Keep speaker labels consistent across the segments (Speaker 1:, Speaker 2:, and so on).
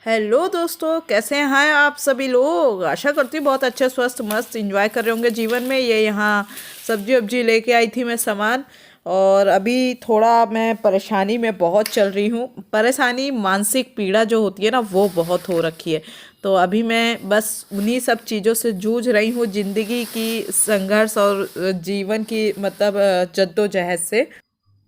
Speaker 1: Hello दोस्तों, कैसे हैं आप सभी लोग। आशा करती हूँ बहुत अच्छे स्वस्थ मस्त एंजॉय कर रहे होंगे जीवन में। ये यहाँ सब्जी वब्जी लेके आई थी मैं सामान। और अभी थोड़ा मैं परेशानी में बहुत चल रही हूँ। परेशानी मानसिक पीड़ा जो होती है ना, वो बहुत हो रखी है। तो अभी मैं बस उन्हीं सब चीज़ों से जूझ रही हूँ, जिंदगी की संघर्ष और जीवन की मतलब जद्दोजहद से।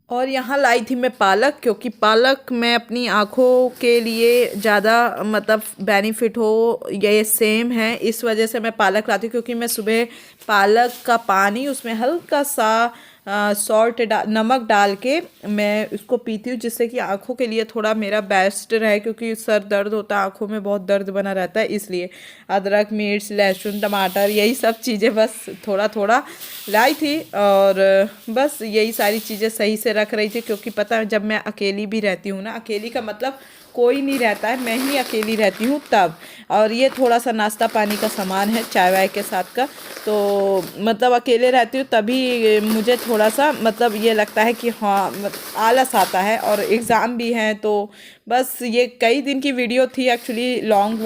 Speaker 1: और यहाँ लाई थी मैं पालक, क्योंकि पालक मैं अपनी आँखों के लिए ज़्यादा मतलब बेनिफिट हो, ये सेम है, इस वजह से मैं पालक लाती हूँ। क्योंकि मैं सुबह पालक का पानी, उसमें हल्का सा सॉल्ट नमक डाल के मैं उसको पीती हूँ, जिससे कि आँखों के लिए थोड़ा मेरा बेस्ट रहे। क्योंकि सर दर्द होता है, आँखों में बहुत दर्द बना रहता है, इसलिए अदरक मिर्च लहसुन टमाटर यही सब चीज़ें बस थोड़ा थोड़ा लाई थी। और बस यही सारी चीज़ें सही से रख रही थी। क्योंकि पता है, जब मैं अकेली भी रहती हूँ ना, अकेली का मतलब कोई नहीं रहता है, मैं ही अकेली रहती हूँ तब। और ये थोड़ा सा नाश्ता पानी का सामान है चाय वाय के साथ का। तो मतलब अकेले रहती हूँ तभी मुझे थोड़ा सा मतलब ये लगता है कि हाँ, आलस आता है। और एग्ज़ाम भी हैं, तो बस ये कई दिन की वीडियो थी एक्चुअली, लॉन्ग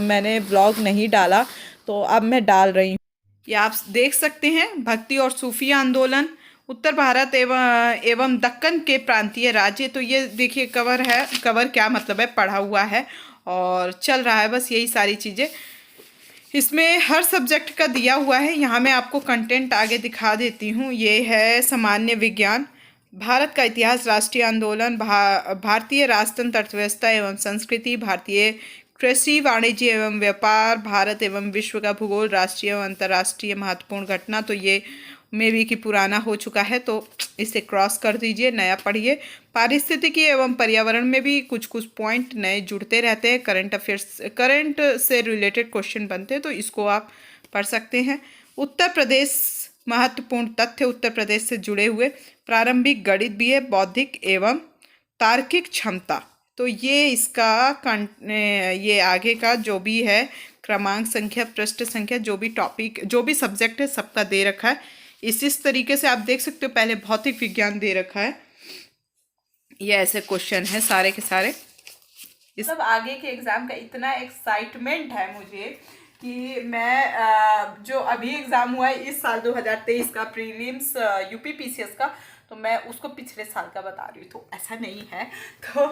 Speaker 1: मैंने व्लॉग नहीं डाला, तो अब मैं डाल रही हूँ। ये आप देख सकते हैं, भक्ति और सूफी आंदोलन उत्तर भारत एवं दक्कन के प्रांतीय राज्य। तो ये देखिए कवर है, कवर क्या मतलब है, पढ़ा हुआ है और चल रहा है, बस यही सारी चीज़ें इसमें हर सब्जेक्ट का दिया हुआ है। यहाँ मैं आपको कंटेंट आगे दिखा देती हूँ। ये है सामान्य विज्ञान, भारत का इतिहास, राष्ट्रीय आंदोलन, भारतीय राजतंत्र अर्थव्यवस्था एवं संस्कृति, भारतीय कृषि वाणिज्य एवं व्यापार, भारत एवं विश्व का भूगोल, राष्ट्रीय एवं अंतर्राष्ट्रीय महत्वपूर्ण घटना। तो ये मे भी कि पुराना हो चुका है, तो इसे क्रॉस कर दीजिए, नया पढ़िए। पारिस्थितिकी एवं पर्यावरण में भी कुछ कुछ पॉइंट नए जुड़ते रहते हैं, करंट अफेयर्स करंट से रिलेटेड क्वेश्चन बनते हैं, तो इसको आप पढ़ सकते हैं। उत्तर प्रदेश, महत्वपूर्ण तथ्य उत्तर प्रदेश से जुड़े हुए, प्रारंभिक गणित भी है, बौद्धिक एवं तार्किक क्षमता। तो ये इसका ये आगे का जो भी है, क्रमांक संख्या पृष्ठ संख्या, जो भी टॉपिक जो भी सब्जेक्ट है सबका दे रखा है। इस तरीके से आप देख सकते हो। पहले भौतिक विज्ञान दे रखा है, ये ऐसे क्वेश्चन है सारे के सारे। इस सब आगे के एग्जाम का इतना एक्साइटमेंट है मुझे कि मैं जो अभी एग्जाम हुआ है इस साल 2023 का प्रीलिम्स यूपी पीसीएस का, तो मैं उसको पिछले साल का बता रही हूँ, तो ऐसा नहीं है। तो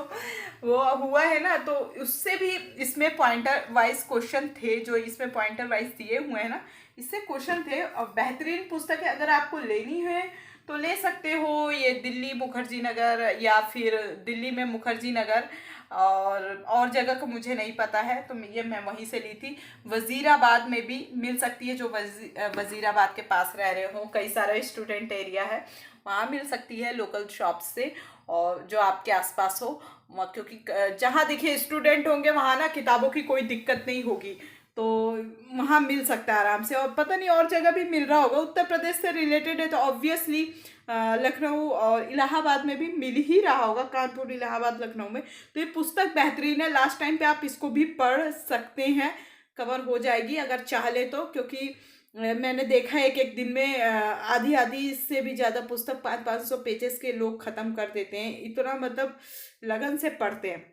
Speaker 1: वो हुआ है ना, तो उससे भी इसमें पॉइंटर वाइज क्वेश्चन थे, जो इसमें पॉइंटर वाइज दिए हुए हैं ना, इससे क्वेश्चन थे। और बेहतरीन पुस्तक है, अगर आपको लेनी है तो ले सकते हो। ये दिल्ली मुखर्जी नगर, या फिर दिल्ली में मुखर्जी नगर, और जगह का मुझे नहीं पता है, तो ये मैं वहीं से ली थी। वजीराबाद में भी मिल सकती है, जो वजीराबाद के पास रह रहे हो, कई सारा स्टूडेंट एरिया है, वहाँ मिल सकती है लोकल शॉप से, और जो आपके आसपास हो क्योंकि जहाँ देखिए स्टूडेंट होंगे वहाँ ना किताबों की कोई दिक्कत नहीं होगी, तो वहाँ मिल सकता है आराम से। और पता नहीं और जगह भी मिल रहा होगा, उत्तर प्रदेश से रिलेटेड है तो ऑब्वियसली लखनऊ और इलाहाबाद में भी मिल ही रहा होगा, कानपुर इलाहाबाद लखनऊ में। तो ये पुस्तक बेहतरीन है, लास्ट टाइम पे आप इसको भी पढ़ सकते हैं, कवर हो जाएगी अगर चाह ले तो। क्योंकि मैंने देखा है एक एक दिन में आधी आधी से भी ज़्यादा पुस्तक 500-500 पेजेस के लोग ख़त्म कर देते हैं, इतना मतलब लगन से पढ़ते हैं।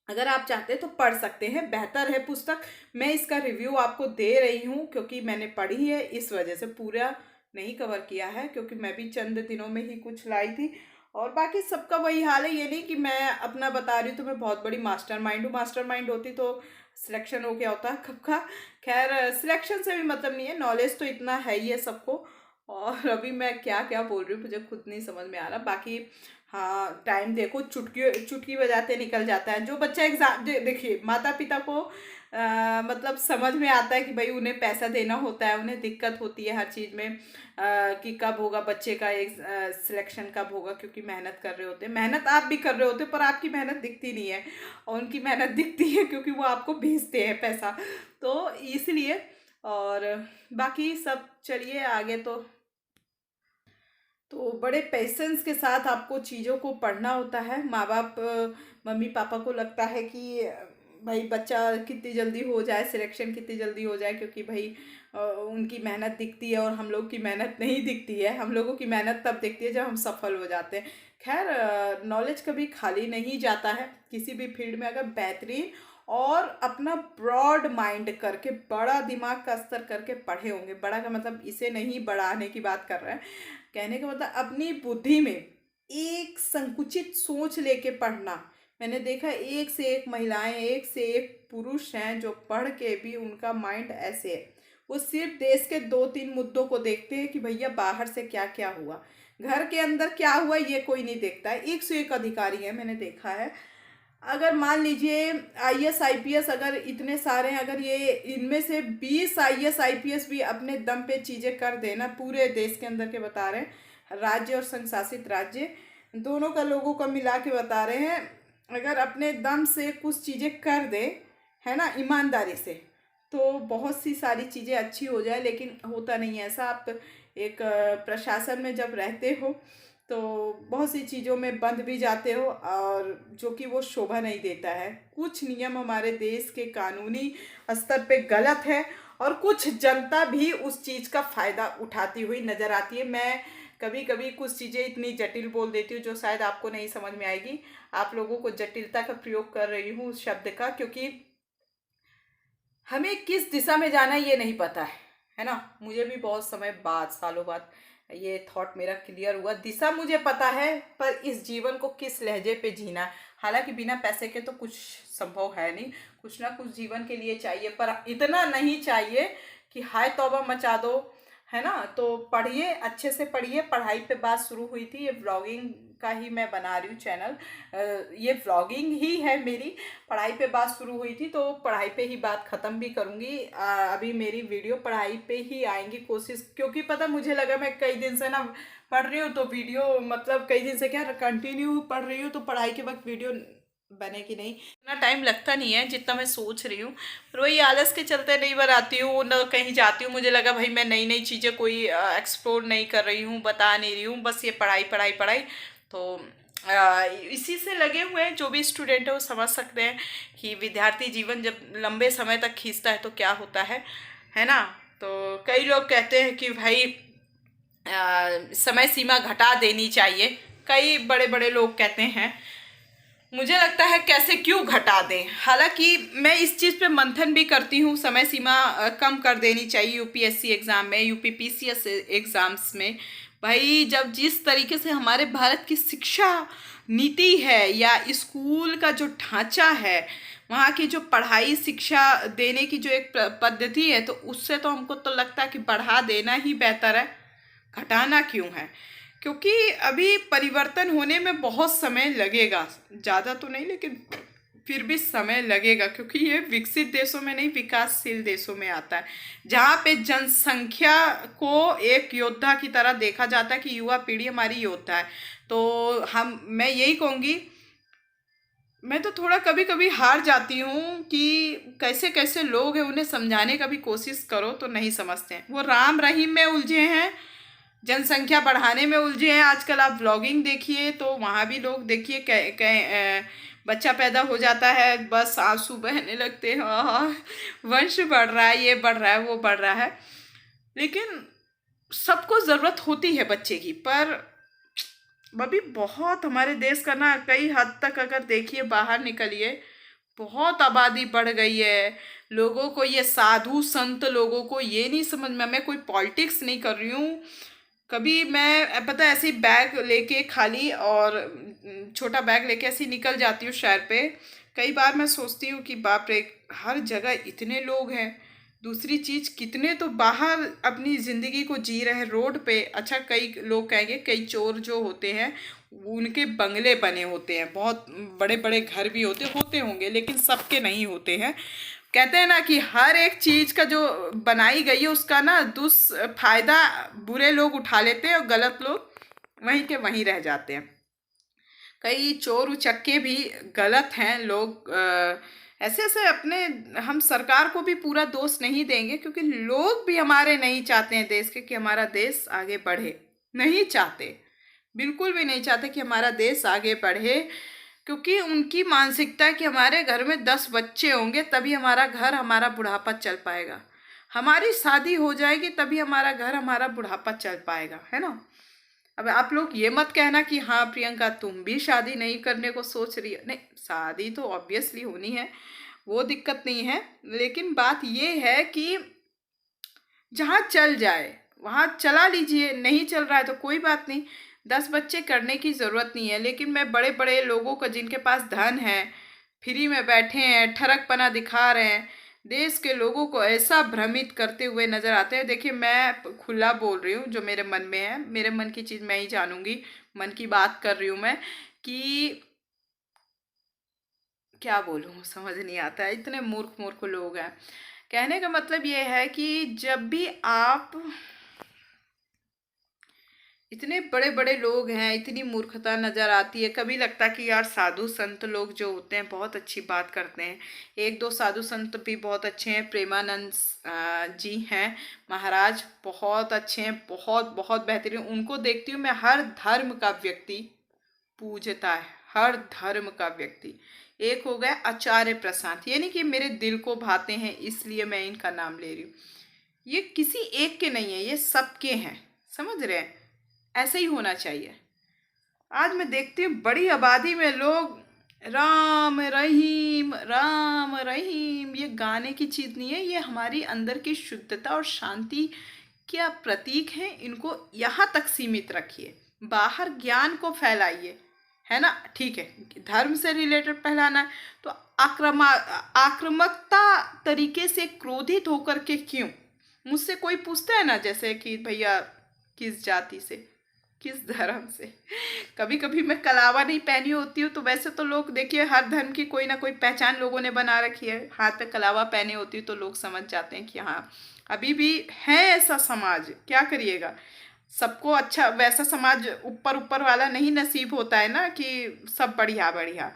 Speaker 1: अगर आप चाहते हैं तो पढ़ सकते हैं, बेहतर है पुस्तक। मैं इसका रिव्यू आपको दे रही हूँ क्योंकि मैंने पढ़ी है, इस वजह से पूरा नहीं कवर किया है, क्योंकि मैं भी चंद दिनों में ही कुछ लाई थी। और बाकी सबका वही हाल है, ये नहीं कि मैं अपना बता रही हूँ तो मैं बहुत बड़ी मास्टरमाइंड हूँ। मास्टरमाइंड होती तो सिलेक्शन हो गया होता कब का। खैर, सिलेक्शन से भी मतलब नहीं है, नॉलेज तो इतना है ही है सबको। और अभी मैं क्या क्या बोल रही हूँ मुझे खुद नहीं समझ में आ रहा। बाकी हाँ, टाइम देखो चुटकी चुटकी बजाते निकल जाता है। जो बच्चा एग्जाम देखिए, माता पिता को मतलब समझ में आता है कि भाई उन्हें पैसा देना होता है, उन्हें दिक्कत होती है हर चीज़ में कि कब होगा बच्चे का एक सिलेक्शन, कब होगा, क्योंकि मेहनत कर रहे होते हैं। मेहनत आप भी कर रहे होते हो, पर आपकी मेहनत दिखती नहीं है, और उनकी मेहनत दिखती है क्योंकि वो आपको भेजते हैं पैसा, तो इसलिए। और बाकी सब चलिए आगे। तो बड़े पेशेंस के साथ आपको चीज़ों को पढ़ना होता है। माँ बाप मम्मी पापा को लगता है कि भाई बच्चा कितनी जल्दी हो जाए, सिलेक्शन कितनी जल्दी हो जाए, क्योंकि भाई उनकी मेहनत दिखती है और हम लोग की मेहनत नहीं दिखती है। हम लोगों की मेहनत तब दिखती है जब हम सफल हो जाते हैं। खैर नॉलेज कभी खाली नहीं जाता है किसी भी फील्ड में, अगर बेहतरीन और अपना ब्रॉड माइंड करके, बड़ा दिमाग का स्तर करके पढ़े होंगे। बड़ा का मतलब इसे नहीं बढ़ाने की बात कर रहे हैं, कहने का मतलब अपनी बुद्धि में एक संकुचित सोच लेके पढ़ना। मैंने देखा एक से एक महिलाएं, एक से एक पुरुष हैं जो पढ़ के भी उनका माइंड ऐसे है, वो सिर्फ देश के 2-3 मुद्दों को देखते हैं कि भैया बाहर से क्या क्या हुआ, घर के अंदर क्या हुआ ये कोई नहीं देखता है। एक से एक अधिकारी है मैंने देखा है। अगर मान लीजिए आईएएस आईपीएस अगर इतने सारे हैं, अगर ये इनमें से 20 आईएएस आईपीएस भी अपने दम पे चीज़ें कर देना, पूरे देश के अंदर के बता रहे हैं, राज्य और संघ शासित राज्य दोनों का लोगों का मिला के बता रहे हैं, अगर अपने दम से कुछ चीज़ें कर दे, है ना, ईमानदारी से, तो बहुत सी सारी चीज़ें अच्छी हो जाए। लेकिन होता नहीं है ऐसा। आप एक प्रशासन में जब रहते हो तो बहुत सी चीज़ों में बंद भी जाते हो, और जो कि वो शोभा नहीं देता है। कुछ नियम हमारे देश के कानूनी स्तर पे गलत है, और कुछ जनता भी उस चीज़ का फ़ायदा उठाती हुई नज़र आती है। मैं कभी कभी कुछ चीज़ें इतनी जटिल बोल देती हूँ जो शायद आपको नहीं समझ में आएगी। आप लोगों को जटिलता का प्रयोग कर रही हूँ उस शब्द का, क्योंकि हमें किस दिशा में जाना है ये नहीं पता है ना। मुझे भी बहुत समय बाद, सालों बाद ये थॉट मेरा क्लियर हुआ। दिशा मुझे पता है, पर इस जीवन को किस लहजे पे जीना है। हालांकि बिना पैसे के तो कुछ संभव है नहीं, कुछ ना कुछ जीवन के लिए चाहिए, पर इतना नहीं चाहिए कि हाय तौबा मचा दो, है ना। तो पढ़िए, अच्छे से पढ़िए। पढ़ाई पे बात शुरू हुई थी, ये व्लॉगिंग का ही मैं बना रही हूँ चैनल, ये व्लॉगिंग ही है मेरी। पढ़ाई पे बात शुरू हुई थी तो पढ़ाई पे ही बात ख़त्म भी करूँगी। अभी मेरी वीडियो पढ़ाई पे ही आएंगी कोशिश, क्योंकि पता मुझे लगा मैं कई दिन से ना पढ़ रही हूँ तो वीडियो, मतलब कई दिन से क्या कंटिन्यू पढ़ रही हूँ तो पढ़ाई के वक्त वीडियो बनेगी नहीं। इतना टाइम लगता नहीं है जितना मैं सोच रही हूँ, पर वही आलस के चलते नहीं बनाती हूँ, न कहीं जाती हूँ। मुझे लगा भाई मैं नई नई चीज़ें कोई एक्सप्लोर नहीं कर रही हूँ, बता नहीं रही हूँ, बस ये पढ़ाई पढ़ाई पढ़ाई। तो इसी से लगे हुए हैं। जो भी स्टूडेंट है वो समझ सकते हैं कि विद्यार्थी जीवन जब लंबे समय तक खींचता है तो क्या होता है ना। तो कई लोग कहते हैं कि भाई समय सीमा घटा देनी चाहिए, कई बड़े बड़े लोग कहते हैं। मुझे लगता है कैसे क्यों घटा दें। हालांकि मैं इस चीज़ पे मंथन भी करती हूँ, समय सीमा कम कर देनी चाहिए यूपीएससी एग्ज़ाम में, यूपीपीसीएस एग्ज़ाम्स में। भाई जब जिस तरीके से हमारे भारत की शिक्षा नीति है या स्कूल का जो ढांचा है, वहाँ की जो पढ़ाई शिक्षा देने की जो एक पद्धति है, तो उससे तो हमको तो लगता है कि बढ़ा देना ही बेहतर है, घटाना क्यों है। क्योंकि अभी परिवर्तन होने में बहुत समय लगेगा, ज़्यादा तो नहीं लेकिन फिर भी समय लगेगा, क्योंकि ये विकसित देशों में नहीं विकासशील देशों में आता है, जहाँ पे जनसंख्या को एक योद्धा की तरह देखा जाता है कि युवा पीढ़ी हमारी योद्धा है। तो मैं यही कहूँगी, मैं तो थोड़ा कभी कभी हार जाती हूँ कि कैसे कैसे लोग हैं, उन्हें समझाने का भी कोशिश करो तो नहीं समझते हैं। वो राम रहीम में उलझे हैं, जनसंख्या बढ़ाने में उलझे हैं। आजकल आप व्लॉगिंग देखिए तो वहाँ भी लोग देखिए, बच्चा पैदा हो जाता है बस आंसू बहने लगते हैं, हाँ वंश बढ़ रहा है, ये बढ़ रहा है, वो बढ़ रहा है। लेकिन सबको ज़रूरत होती है बच्चे की, पर अभी बहुत हमारे देश का ना कई हद तक अगर देखिए बाहर निकलिए, बहुत आबादी बढ़ गई है। लोगों को ये साधु संत लोगों को ये नहीं समझ में, मैं कोई पॉलिटिक्स नहीं कर रही हूँ। कभी मैं पता है ऐसे ही बैग लेके खाली और छोटा बैग लेके ऐसे ही निकल जाती हूँ शहर पे। कई बार मैं सोचती हूँ कि बाप रे, हर जगह इतने लोग हैं। दूसरी चीज़, कितने तो बाहर अपनी ज़िंदगी को जी रहे हैं रोड पे। अच्छा, कई लोग कहेंगे कई चोर जो होते हैं उनके बंगले बने होते हैं, बहुत बड़े बड़े घर भी होते होंगे, लेकिन सबके नहीं होते हैं। कहते हैं ना कि हर एक चीज का जो बनाई गई है उसका ना फायदा बुरे लोग उठा लेते हैं और गलत लोग वहीं के वहीं रह जाते हैं। कई चोर उचक्के भी गलत हैं लोग, ऐसे ऐसे अपने, हम सरकार को भी पूरा दोष नहीं देंगे, क्योंकि लोग भी हमारे नहीं चाहते हैं देश के कि हमारा देश आगे बढ़े, नहीं चाहते, बिल्कुल भी नहीं चाहते कि हमारा देश आगे बढ़े। क्योंकि उनकी मानसिकता है कि हमारे घर में 10 बच्चे होंगे तभी हमारा घर, हमारा बुढ़ापा चल पाएगा, हमारी शादी हो जाएगी तभी हमारा घर, हमारा बुढ़ापा चल पाएगा, है ना। अब आप लोग ये मत कहना कि हाँ प्रियंका तुम भी शादी नहीं करने को सोच रही है। नहीं, शादी तो ऑब्वियसली होनी है, वो दिक्कत नहीं है। लेकिन बात ये है कि जहाँ चल जाए वहाँ चला लीजिए, नहीं चल रहा है तो कोई बात नहीं, 10 बच्चे करने की ज़रूरत नहीं है। लेकिन मैं बड़े बड़े लोगों को जिनके पास धन है, फ्री में बैठे हैं, ठरकपना दिखा रहे हैं, देश के लोगों को ऐसा भ्रमित करते हुए नजर आते हैं। देखिए मैं खुला बोल रही हूँ, जो मेरे मन में है, मेरे मन की चीज़ मैं ही जानूंगी, मन की बात कर रही हूँ मैं कि क्या बोलूँ समझ नहीं आता है, इतने मूर्ख मूर्ख लोग हैं। कहने का मतलब ये है कि जब भी आप, इतने बड़े बड़े लोग हैं, इतनी मूर्खता नज़र आती है, कभी लगता है कि यार साधु संत लोग जो होते हैं बहुत अच्छी बात करते हैं। एक दो साधु संत भी बहुत अच्छे हैं, प्रेमानंद जी हैं महाराज, बहुत अच्छे हैं, बहुत बहुत बेहतरीन। उनको देखती हूँ मैं, हर धर्म का व्यक्ति पूजता है, हर धर्म का व्यक्ति। एक हो गया आचार्य प्रशांत, ये नहीं कि मेरे दिल को भाते हैं इसलिए मैं इनका नाम ले रही हूँ, ये किसी एक के नहीं है, ये सबके हैं, समझ रहे हैं। ऐसे ही होना चाहिए। आज मैं देखती हूँ बड़ी आबादी में लोग राम रहीम, ये गाने की चीज़ नहीं है, ये हमारी अंदर की शुद्धता और शांति क्या प्रतीक है। इनको यहाँ तक सीमित रखिए, बाहर ज्ञान को फैलाइए, है ना, ठीक है। धर्म से रिलेटेड फैलाना है तो आक्रामकता तरीके से क्रोधित होकर के क्यों? मुझसे कोई पूछता है ना, जैसे कि भैया किस जाति से, किस धर्म से, कभी कभी मैं कलावा नहीं पहनी होती हूँ तो वैसे तो लोग, देखिए हर धर्म की कोई ना कोई पहचान लोगों ने बना रखी है। हाथ पे कलावा पहने होती हूँ तो लोग समझ जाते हैं कि हाँ अभी भी है ऐसा समाज, क्या करिएगा। सबको अच्छा वैसा समाज ऊपर ऊपर वाला नहीं नसीब होता है ना कि सब बढ़िया बढ़िया।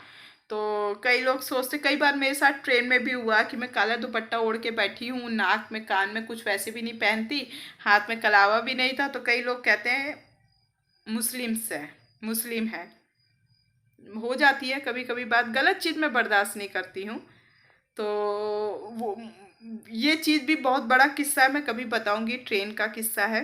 Speaker 1: तो कई लोग सोचते, कई बार मेरे साथ ट्रेन में भी हुआ कि मैं काला दुपट्टा ओढ़ के बैठी हूँ, नाक में कान में कुछ वैसे भी नहीं पहनती, हाथ में कलावा भी नहीं था, तो कई लोग कहते हैं मुस्लिम है। हो जाती है कभी कभी बात, गलत चीज़ मैं बर्दाश्त नहीं करती हूँ। तो वो, ये चीज़ भी बहुत बड़ा किस्सा है, मैं कभी बताऊंगी, ट्रेन का किस्सा है।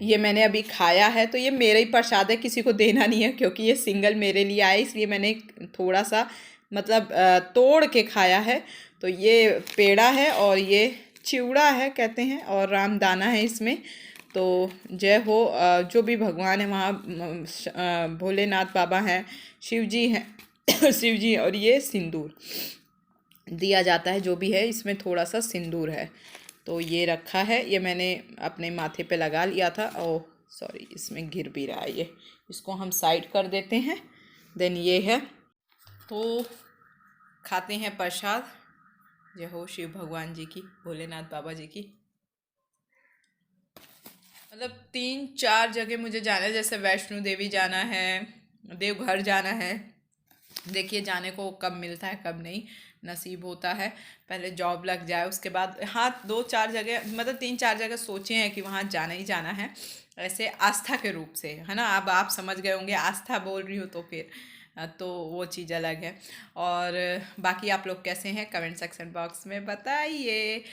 Speaker 1: ये मैंने अभी खाया है तो ये मेरा ही प्रसाद है, किसी को देना नहीं है, क्योंकि ये सिंगल मेरे लिए आया, इसलिए मैंने थोड़ा सा मतलब तोड़ के खाया है। तो ये पेड़ा है और ये चिवड़ा है कहते हैं, और रामदाना है इसमें। तो जय हो, जो भी भगवान है वहाँ भोलेनाथ बाबा हैं, शिव जी हैं शिव जी, और ये सिंदूर दिया जाता है, जो भी है इसमें थोड़ा सा सिंदूर है। तो ये रखा है, ये मैंने अपने माथे पे लगा लिया था। ओह सॉरी, इसमें गिर भी रहा है ये, इसको हम साइड कर देते हैं। देन ये है, तो खाते हैं प्रसाद। जय हो शिव भगवान जी की, भोलेनाथ बाबा जी की। मतलब 3-4 जगह मुझे जाना है, जैसे वैष्णो देवी जाना है, देवघर जाना है। देखिए जाने को कब मिलता है कब नहीं नसीब होता है, पहले जॉब लग जाए उसके बाद। हाँ 2-4 जगह, मतलब 3-4 जगह सोचे हैं कि वहाँ जाना ही जाना है, ऐसे आस्था के रूप से, है ना। अब आप समझ गए होंगे, आस्था बोल रही हूँ तो फिर तो वो चीज़ अलग है। और बाकी आप लोग कैसे हैं, कमेंट सेक्शन बॉक्स में बताइए।